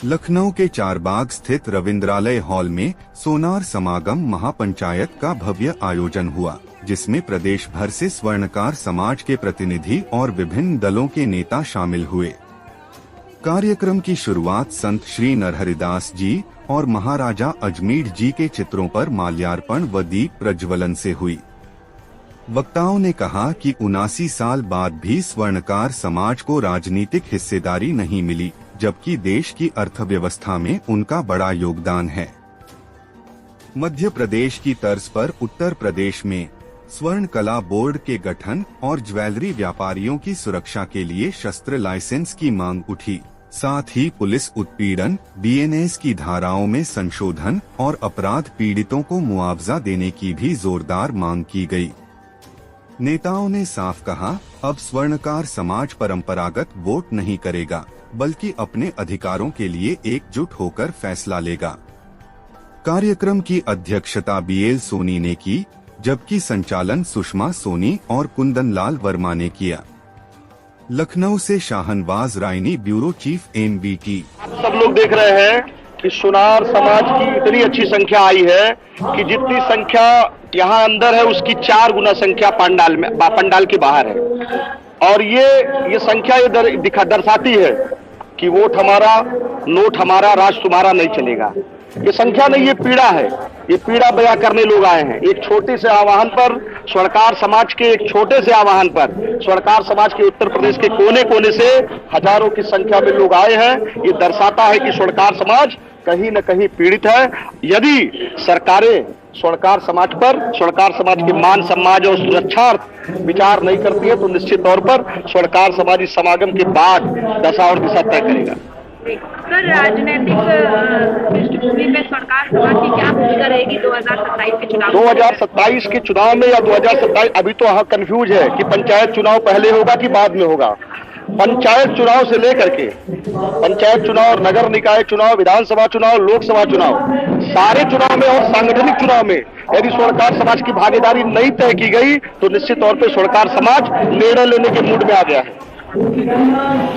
लखनऊ के चारबाग स्थित रविंद्रालय हॉल में सोनार समागम महापंचायत का भव्य आयोजन हुआ, जिसमें प्रदेश भर से स्वर्णकार समाज के प्रतिनिधि और विभिन्न दलों के नेता शामिल हुए। कार्यक्रम की शुरुआत संत श्री नरहरिदास जी और महाराजा अजमेर जी के चित्रों पर माल्यार्पण व दीप प्रज्वलन से हुई। वक्ताओं ने कहा कि 79 साल बाद भी स्वर्णकार समाज को राजनीतिक हिस्सेदारी नहीं मिली, जबकि देश की अर्थव्यवस्था में उनका बड़ा योगदान है। मध्य प्रदेश की तर्ज पर उत्तर प्रदेश में स्वर्ण कला बोर्ड के गठन और ज्वेलरी व्यापारियों की सुरक्षा के लिए शस्त्र लाइसेंस की मांग उठी। साथ ही पुलिस उत्पीड़न, बीएनएस की धाराओं में संशोधन और अपराध पीड़ितों को मुआवजा देने की भी जोरदार मांग की गई। नेताओं ने साफ कहा, अब स्वर्णकार समाज परंपरागत वोट नहीं करेगा, बल्कि अपने अधिकारों के लिए एकजुट होकर फैसला लेगा। कार्यक्रम की अध्यक्षता बीएल सोनी ने की, जबकि संचालन सुषमा सोनी और कुंदन लाल वर्मा ने किया। लखनऊ से शाहनवाज रायनी, ब्यूरो चीफ एमबीटी। सब लोग देख रहे हैं कि सोनार समाज की इतनी अच्छी संख्या आई है कि जितनी संख्या यहाँ अंदर है उसकी 4 गुना संख्या पंडाल के बाहर है। और ये संख्या ये दर्शाती है कि वोट हमारा, नोट हमारा, राज तुम्हारा नहीं चलेगा। ये संख्या नहीं, ये पीड़ा है। ये पीड़ा बयां करने लोग आए हैं। एक छोटे से आह्वान पर, स्वर्णकार समाज के एक छोटे से आह्वान पर, स्वर्णकार समाज के उत्तर प्रदेश के कोने कोने से हजारों की संख्या में लोग आए हैं। ये दर्शाता है कि स्वर्णकार समाज कहीं न कहीं पीड़ित है। यदि सरकारें स्वर्णकार समाज पर, स्वर्णकार समाज के मान सम्मान और सुरक्षार्थ विचार नहीं करती है, तो निश्चित तौर पर स्वर्णकार समाज इस समागम के बाद दशा और दिशा तय करेगा। सर, राजनीतिक पृष्ठभूमि में स्वर्णकार समाज की क्या भूमिका रहेगी 2027 के चुनाव? 2027 के चुनाव में या 2027, अभी तो कंफ्यूज है कि पंचायत चुनाव पहले होगा कि बाद में होगा। पंचायत चुनाव से लेकर के पंचायत चुनाव, नगर निकाय चुनाव, विधानसभा चुनाव, लोकसभा चुनाव, सारे चुनाव में और सांगठनिक चुनाव में यदि स्वर्णकार समाज की भागीदारी नहीं तय की गई तो निश्चित तौर पर स्वर्णकार समाज निर्णय लेने के मूड में आ गया है।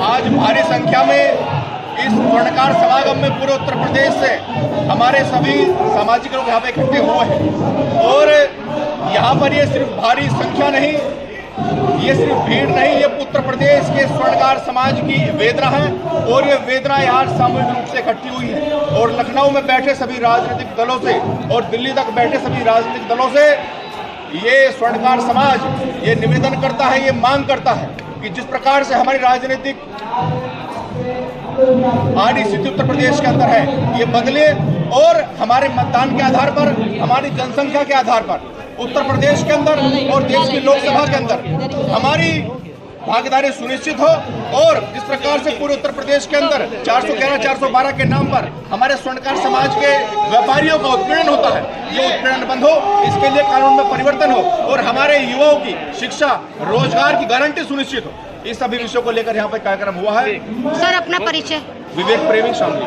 आज भारी संख्या में इस स्वर्णकार समागम में पूरे उत्तर प्रदेश से हमारे सभी सामाजिक लोग यहाँ पे इकट्ठे हुए हैं। और यहाँ पर ये सिर्फ भारी संख्या नहीं, ये सिर्फ भीड़ नहीं, ये उत्तर प्रदेश के स्वर्णकार समाज की वेदना है। और ये वेदना आज सामूहिक रूप से इकट्ठी हुई है। और लखनऊ में बैठे सभी राजनीतिक दलों से और दिल्ली तक बैठे सभी राजनीतिक दलों से ये स्वर्णकार समाज ये निवेदन करता है, ये मांग करता है कि जिस प्रकार से हमारी राजनीतिक आर्थिक स्थिति उत्तर प्रदेश के अंदर है, ये बदले और हमारे मतदान के आधार पर, हमारी जनसंख्या के आधार पर उत्तर प्रदेश के अंदर और देश की लोकसभा के अंदर हमारी भागीदारी सुनिश्चित हो। और जिस प्रकार से पूरे उत्तर प्रदेश के अंदर 411, 412 के नाम पर हमारे स्वर्णकार समाज के व्यापारियों का उत्पीड़न होता है, ये उत्पीड़न बंद हो, इसके लिए कानून में परिवर्तन हो और हमारे युवाओं की शिक्षा, रोजगार की गारंटी सुनिश्चित हो। इस सभी विषयों को लेकर यहाँ पर कार्यक्रम हुआ है। सर, अपना परिचय। विवेक प्रेमी शामली।